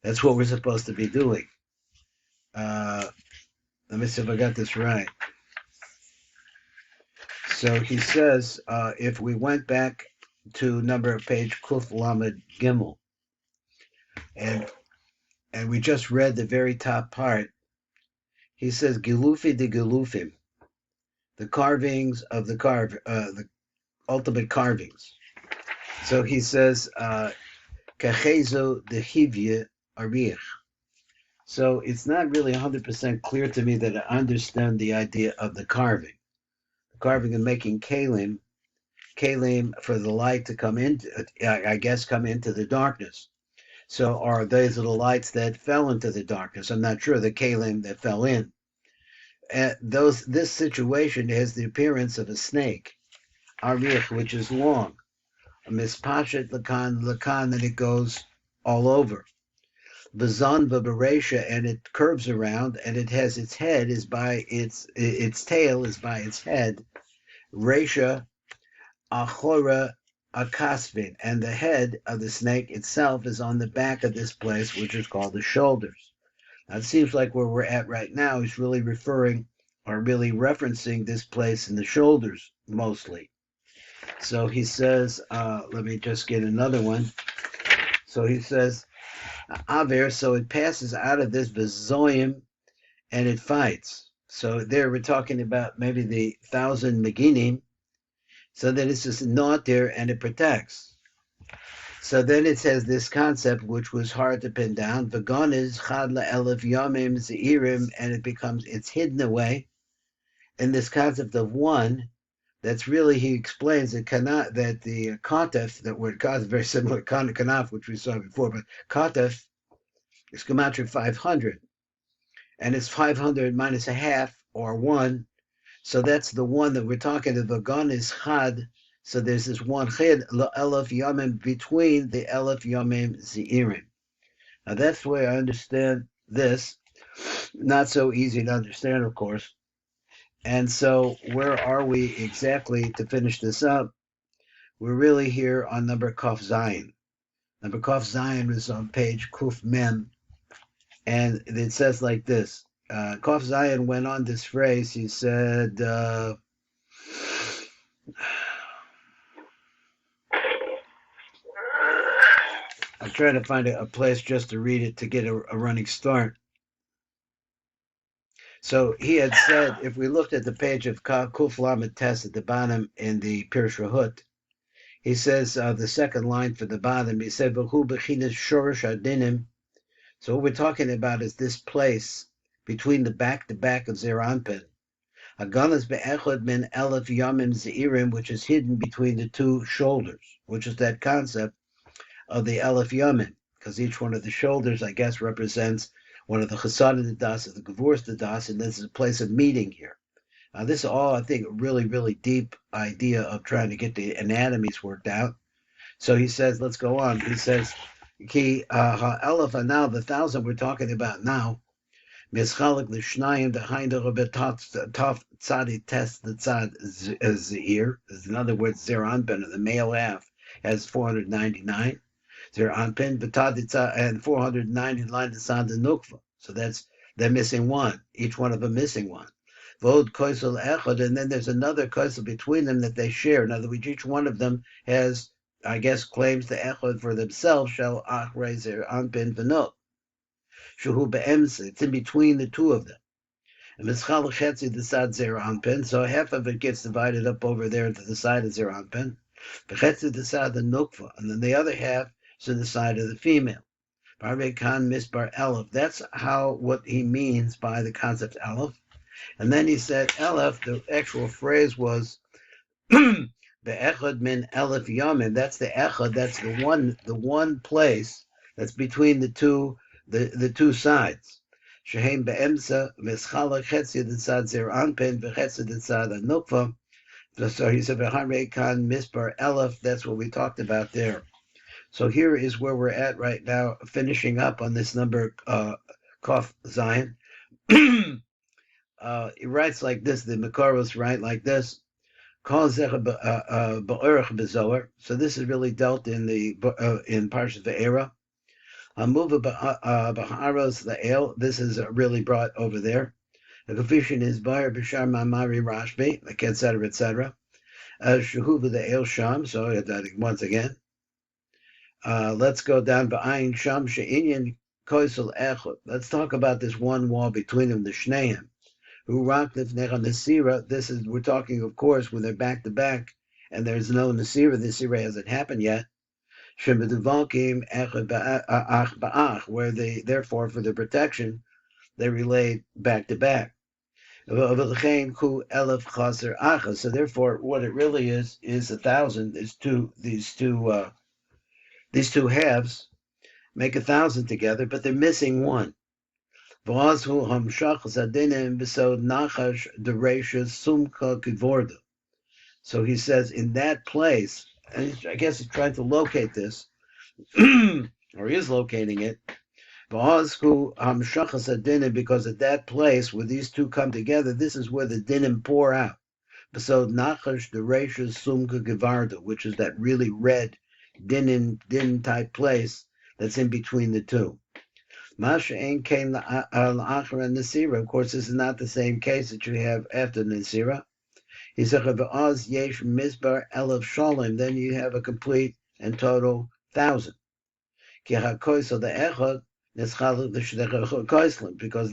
That's what we're supposed to be doing. Uh, Let me see if I got this right. So he says, if we went back to number of page Kuf Lamed Gimel, and and we just read the very top part, he says Gilufi de Gilufim, the carvings of the ultimate carvings. So he says Kachezo de Hivye Arich. So it's not really 100% clear to me that I understand the idea of the carving. The carving and making kalim for the light to come in, I guess, come into the darkness. So are those are the lights that fell into the darkness? I'm not sure the kalim that fell in. This situation has the appearance of a snake, arich, which is long, a mispashet lakan, and it goes all over. Bazan v'beresha, and it curves around, and it has its head is by its tail is by its head. Resha achora akasvin, and the head of the snake itself is on the back of this place, which is called the shoulders. Now, it seems like where we're at right now is really referring or really referencing this place in the shoulders mostly. So he says, let me just get another one. So he says, Aver, so it passes out of this bezoim and it fights. So there we're talking about maybe the 1,000 Meginim, so that it's just not there and it protects. So then it says this concept, which was hard to pin down, Vagon is chad la'elef yamim zeirim, and it's hidden away in this concept of one. That's really, he explains that the katef, that word katef, very similar to kanaf, which we saw before, but katef is gematria 500, and it's 500 minus a half or one. So that's the one that we're talking about. The gun is chad. So there's this one chid elef yamim between the elef yamim zeirim. Now that's the way I understand this. Not so easy to understand, of course. And so where are we exactly to finish this up? We're really here on number Kaf Zion. Number Kaf Zion is on page Kuf Mem, and it says like this. Kaf Zion went on this phrase. He said, I'm trying to find a place just to read it to get a running start. So he had said, if we looked at the page of Kuf Lamed Tes at the bottom in the Pirush Rahut, he says the second line for the bottom, he said, V'hu b'chinas shorish adinim. So what we're talking about is this place between the back to back of Zer Anpin. Haganas be'echad min elef yamim zeirim, which is hidden between the two shoulders, which is that concept of the elef yamim, because each one of the shoulders, I guess, represents one of the chasad of the das, of the gevur's the das, and this is a place of meeting here. This is all, I think, really, really deep idea of trying to get the anatomies worked out. So he says, let's go on. He says, Ki ha'elef, and now the 1,000 we're talking about now, mischalik l'shnayim dehinder betaf tzadi test the tzad zir. In other words, Zer Anpin, the male half, has 499. Zer Anpin, betad and 499 the tzad nukva. So they're missing one. Each one of them missing one. Vod koisel echad, and then there's another koisel between them that they share. In other words, each one of them has, I guess, claims the echad for themselves. Shall achrei Zer Anpin v'not. Shuhu be'emse, it's in between the two of them. And mischal chetzi the sad Zer Anpin, so half of it gets divided up over there to the side of Zer Anpin. Bechetzi the sad the nukva, and then the other half is to the side of the female. Barbe Khan Misbar Elef. That's what he means by the concept Elef. And then he said Elef, the actual phrase was the echad min Elef yamin. That's the echad, that's the one place that's between the two sides. Shehem be'emsa v'schala chetzi d'tzad Zer Anpin v'chetzi d'tzad nukva. So he said v'harei kan misbar elef. That's what we talked about there. So here is where we're at right now, finishing up on this number Kaf Zion. He writes like this. The Makaros write like this. So this is really dealt in Parshat Ve'era. Hamuva Baharos the ale. This is really brought over there. The confusion is Bar Bishar Mamari Rashbi, etc., etc. Shahuva the ale Sham. So once again, let's go down Ba'ayin Sham She'inyan Koisel Echot. Let's talk about this one wall between them, the Shneim. Who rocked the Nasira. This is, we're talking, of course, when they're back to back and there's no Nasira. The Nasira hasn't happened yet. Where they, therefore, for the protection, they relate back to back. So therefore, what it really is 1,000. There's these two halves make 1,000 together, but they're missing one. So he says in that place, and I guess he's trying to locate this, or he is locating it, because at that place where these two come together, this is where the dinim pour out. So nachash the reisha sumka gevarda, which is that really red din type place that's in between the two. Masha ain't came al-achra and Nasira. Of course, this is not the same case that you have after Nasira. He said, "V'az yesh mizbar elef shalim." Then you have a complete and total 1,000. Because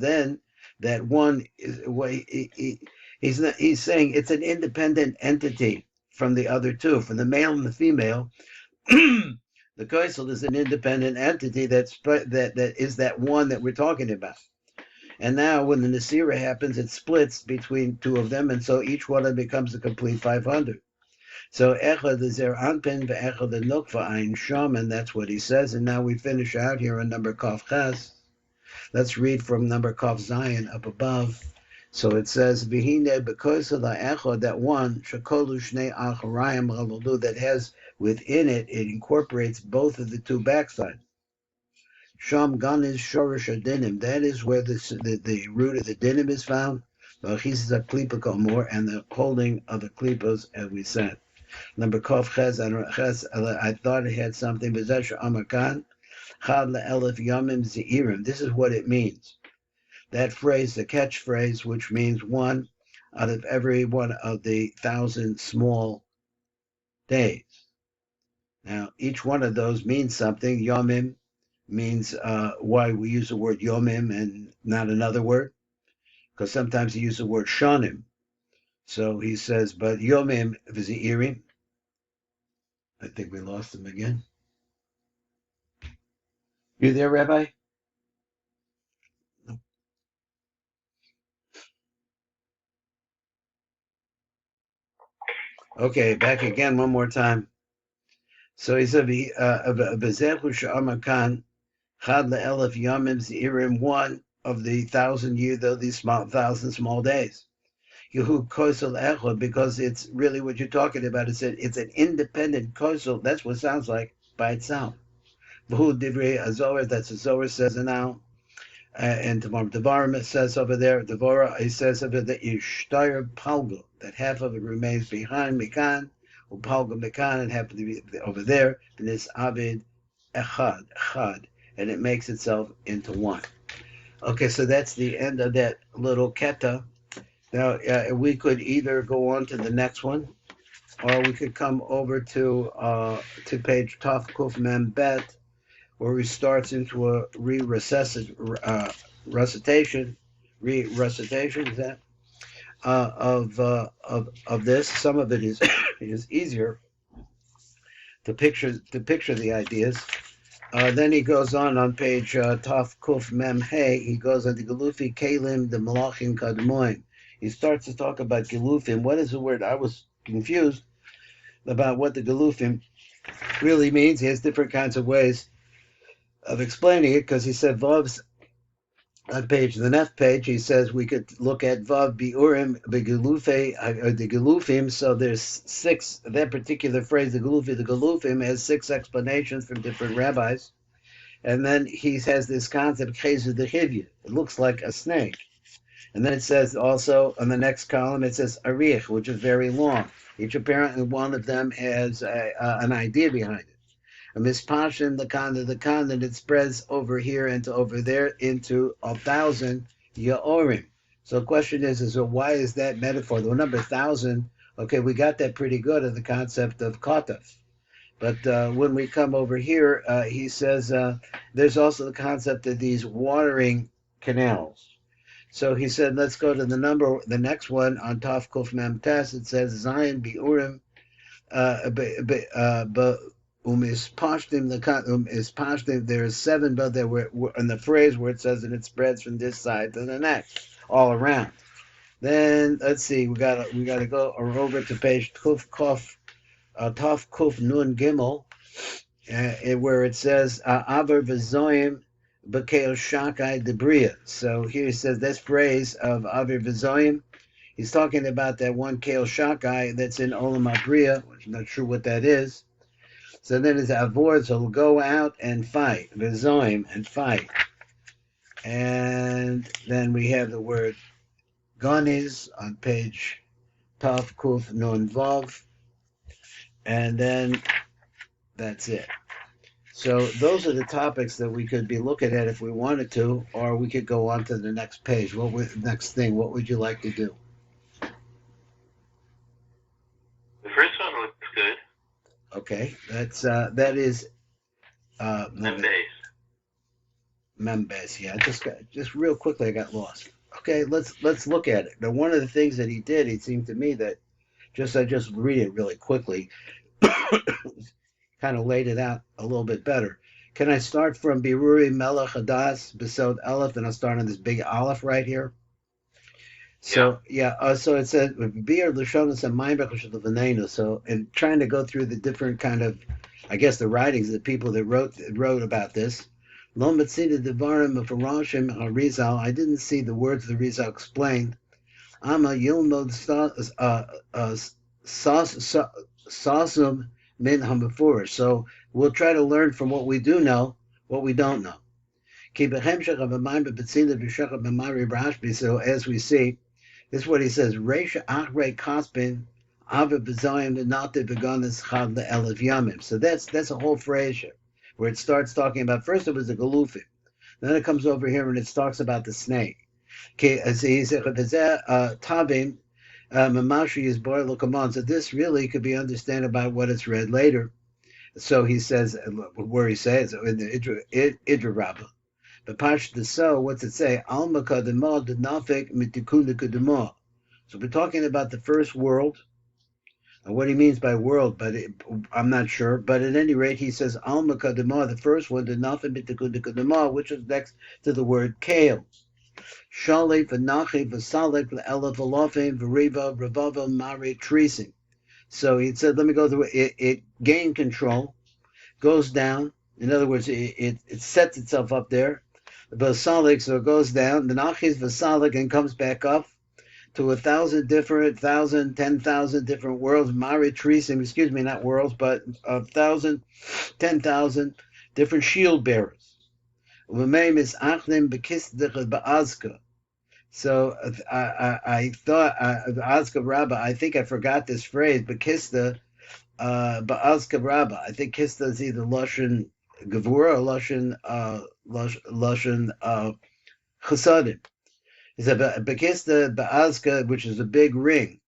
then that one is he's saying it's an independent entity from the other two, from the male and the female. The koisel is an independent entity that is that one that we're talking about. And now when the Nasira happens, it splits between two of them, and so each one of them becomes a complete 500. So Echad is there anpin ve'echad the nukva ein sham, and that's what he says. And now we finish out here on number Kaf Ches. Let's read from number Kaf Zion up above. So it says V'hine because of the echad, that one shekolu shnei acharayim chalulu, that has within it, it incorporates both of the two backsides. Sham gan is shorish adinim. That is where the root of the dinim is found. V'achis a klipa komor, and the holding of the klipas, as we said. Number Kaf Ches, I thought it had something. B'zesh Amakan Chad le'elef yamim zeirim. This is what it means. That phrase, the catchphrase, which means one out of every one of the 1,000 small days. Now, each one of those means something. Yomim means why we use the word yomim and not another word, because sometimes you use the word shanim. So he says, but yomim v'zeirim. I think we lost him again. You there, Rabbi? Okay, back again one more time. So he said, "Bezechu she'amakan chad le'elef yamim zeirim," one of the 1,000 years, though these 1,000 small days. Yehu kosel echad, because it's really what you're talking about. It's an independent kosel. That's what it sounds like by itself. V'hu divrei azor, that's what Zohar says now. And tomorrow Devarim it says over there, Devorah, it says over there, Yishtayr Palgo, that half of it remains behind Mikan, or Palgo Mikan, and half of it over there, and it's Abid Echad, and it makes itself into one. Okay, so that's the end of that little keta. Now, we could either go on to the next one, or we could come over to page Taf Kuf Mem Bet, where he starts into a recitation is that of this. Some of it is easier to picture the ideas. Then he goes on page Taf Kuf Mem Hey. He goes on the Gelufi Kalim the Malachim Kadmoim. He starts to talk about Gelufim. What is the word? I was confused about what the Gelufim really means. He has different kinds of ways of explaining it, because he said Vav's on the next page, he says we could look at Vav Biurim Begelufe, the Gelufim. So there's 6, that particular phrase, the Gelufim has 6 explanations from different rabbis. And then he has this concept, Chezu de Chivya. It looks like a snake. And then it says also on the next column, it says Arich, which is very long. Each apparently one of them has an idea behind it. A mispashin the kan, and it spreads over here into over there into 1,000 yaorim. So the question is why is that metaphor? The number 1,000, okay, we got that pretty good in the concept of kotaf. But when we come over here, he says there's also the concept of these watering canals. So he said, let's go to the next one on Taf Kuf Mem Tes. It says Zion Biurim is pashtim is pashtim. There is seven, but there were in the phrase where it says that it spreads from this side to the next, all around. Then let's see, we gotta go over to page Kuf Kof Taf Kuf Nun Gimel, where it says Aver v'zoyim b'keil shakai debria. So here he says this phrase of Aver v'zoyim. He's talking about that one keil shakai that's in Olam Abriya. I'm not sure what that is. So then it's avor, so we'll go out and fight, v'zoyim, and fight. And then we have the word Goniz on page Taf Kuf Nun Vav. And then that's it. So those are the topics that we could be looking at if we wanted to, or we could go on to the next page. Next thing? What would you like to do? The first one looks good. Okay, that is Membes. Yeah, just real quickly, I got lost. Okay, let's look at it. Now, one of the things that he did, it seemed to me that I just read it really quickly. Kind of laid it out a little bit better. Can I start from Biruri Melech Hadas Besod Aleph, and I'll start on this big Aleph right here? So so it says Bir Lashonas and Maimbech. So in trying to go through the different kind of, I guess, the writings of the people that wrote about this. Lo Matzida Devarim of Roshim Harizal. I didn't see the words the Rizal explained. Ama Yilmod Sasum Min Hamafurish. So we'll try to learn from what we do know, what we don't know. So as we see, this is what he says. So that's a whole phrase where it starts talking about, first it was the galufim. Then it comes over here and it talks about the snake. Tavim Mamashi is boy lokamon. So this really could be understood by what it's read later. So he says, where he says in the Idra Rabbah. But Pashta, so what's it say? Alma kademah did nafik mitikuna kademah. So we're talking about the first world. And what he means by world, but I'm not sure. But at any rate, he says Alma kademah, the first one did nafik mitikuna kademah, which is next to the word kale. Shalif v'nachi v'salek v'elef v'lofim v'riva v'revava mari treasim. So he said, let me go through it. It gained control, goes down. In other words, it sets itself up there. The basalik, so it goes down. The nachis vasalik and comes back up to 10,000 different, 10,000 different worlds. Mari treasim, excuse me, not worlds, but 1,000, 10,000 different shield bearers. U'mei misachnim bekistich ba'azka. So I thought, Azka Rabba, I think I forgot this phrase, but Kista, Azka Rabba. I think Kista is either Lushan Gavura or Lushan Chasadim. He said, Bekista Ba'azka, which is a big ring.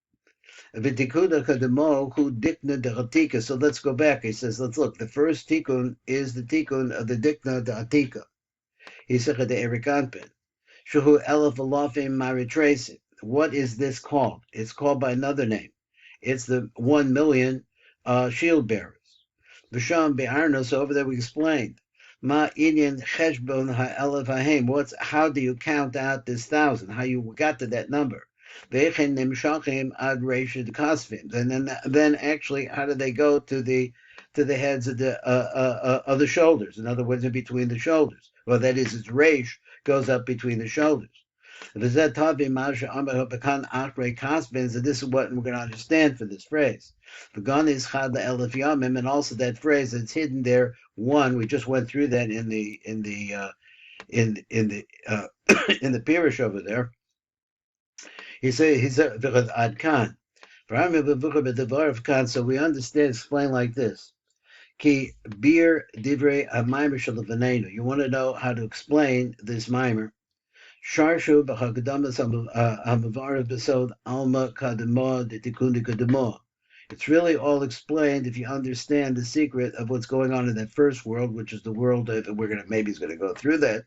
Vitikuda Kadamo, who Dikna de Hatika. So let's go back. He says, let's look. The first Tikkun is the Tikkun of the Dikna de Hatika. He said, the Erikanpin. Shuhu Elef Alafim Maritrasim. What is this called? It's called by another name. It's the 1 million shield bearers. V'sham Be'arnos, over there we explained. Ma Inyan Cheshvon Ha'elef Ha'hem. How do you count out this 1,000? How you got to that number? Ve'echen Nimshachim Ad Reshid Kasvim. And then actually, how do they go to the heads of the shoulders? In other words, in between the shoulders. Well, that is, it's Resh goes up between the shoulders. So this is what we're going to understand for this phrase. And also that phrase that's hidden there. One, we just went through that in the in the Pirish over there. He said Adkan. So we understand, explain like this. Ki bir divrei hamaimer shel lefanenu. You want to know how to explain this mimer. Sharshu b'hakadamas hamavarav b'sod alma kadamo detikun kadamo. It's really all explained if you understand the secret of what's going on in that first world, which is the world that we're gonna maybe is gonna go through that.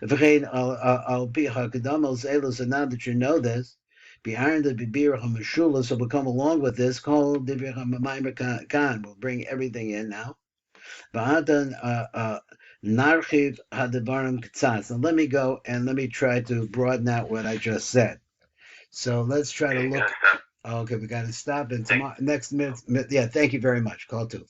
V'chein al pi hakadamas elos, and now that you know this, behind the bibir hamashula, so we'll come along with this. Kol divir hamaimer kan. We'll bring everything in now. V'adan narchiv hadabarim k'tzatz. Now let me go and let me try to broaden out what I just said. So let's try to Okay, gotta look. stop. Okay, we got to stop. And Thank tomorrow, next minute, yeah, thank you very much. Call two.